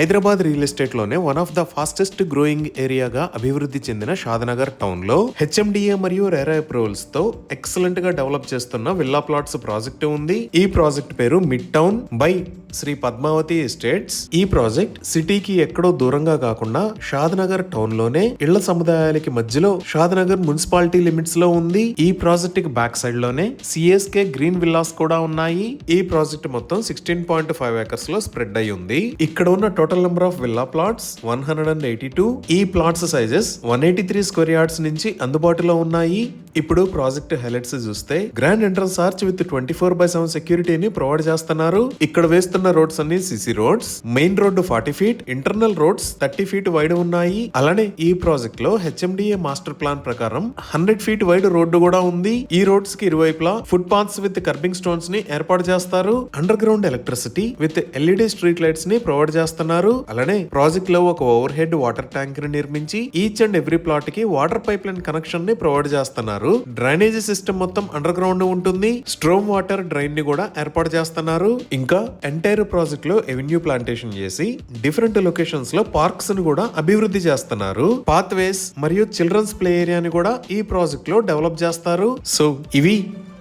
Hyderabad real estate లోనే one of the fastest growing ఏరియాగా అభివృద్ధి చెందిన షాద్నగర్ టౌన్ లో హెచ్ఎండిఏ మరియు రెరా అప్రూవల్స్ తో ఎక్సలెంట్ గా డెవలప్ చేస్తున్న విల్లా ప్లాట్స్ ప్రాజెక్ట్ ఉంది. ఈ ప్రాజెక్ట్ పేరు mid town by Sri Padmavati estates. ఈ ప్రాజెక్ట్ సిటీకి ఎక్కడో దూరంగా కాకుండా షాద్నగర్ టౌన్ లోనే ఇళ్ల సముదాయాలకి మధ్యలో షాద్నగర్ మున్సిపాలిటీ లిమిట్స్ లో ఉంది. ఈ ప్రాజెక్ట్ కి బ్యాక్ సైడ్ లోనే సిఎస్కే గ్రీన్ విల్లాస్ కూడా ఉన్నాయి. ఈ ప్రాజెక్ట్ మొత్తం 16.5 ఏకర్స్ లో స్ప్రెడ్ అయి ఉంది. ఇక్కడ ఉన్న total number of villa plots 182. ఈ ప్లాట్స్ సైజెస్ 183 స్క్వేర్ యార్డ్స్ నుంచి అందుబాటులో ఉన్నాయి. ఇప్పుడు ప్రాజెక్ట్ హైలైట్స్ చూస్తే గ్రాండ్ ఎంట్రన్స్ ఆర్చ్ విత్ 24/7 సెక్యూరిటీని ప్రొవైడ్ చేస్తున్నారు. ఇక్కడ వేస్తున్న రోడ్స్ అన్ని CC roads. Main road 40 feet, internal roads 30 feet wide ఉన్నాయి. అలానే ఈ ప్రాజెక్ట్ లో హెచ్ఎండిఏ మాస్టర్ ప్లాన్ ప్రకారం 100 ఫీట్ వైడ్ రోడ్డు కూడా ఉంది. ఈ రోడ్స్ కి ఇరువైపులా foot paths with kerbing stones ని ఏర్పాటు చేస్తారు. Under ground electricity with LED street lights ని ప్రొవైడ్ చేస్తున్నారు. అలానే ప్రాజెక్ట్ లో ఒక ఓవర్ హెడ్ వాటర్ ట్యాంక్ ని నిర్మించి ఈచ్ అండ్ ఎవ్రీ ప్లాట్ కి వాటర్ పైప్ లైన్ కనెక్షన్ ని ప్రొవైడ్ చేస్తున్నారు. డ్రైనేజీ సిస్టమ్ మొత్తం అండర్ గ్రౌండ్ ఉంటుంది. స్ట్రోమ్ వాటర్ డ్రైన్ ని కూడా ఏర్పాటు చేస్తున్నారు. ఇంకా ఎంటైర్ ప్రాజెక్ట్ లో ఎవెన్యూ ప్లాంటేషన్ చేసి డిఫరెంట్ లొకేషన్స్ లో పార్క్స్ ని కూడా అభివృద్ధి చేస్తున్నారు. పాత్ వేస్ మరియు చిల్డ్రన్స్ ప్లే ఏరియాని కూడా ఈ ప్రాజెక్ట్ లో డెవలప్ చేస్తారు. సో ఇవి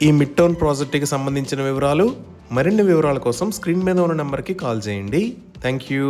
ఈ మిడ్ టౌన్ ప్రాజెక్ట్ కి సంబంధించిన వివరాలు. మరిన్ని వివరాల కోసం స్క్రీన్ మీద ఉన్న నెంబర్ కి కాల్ చేయండి. Thank you.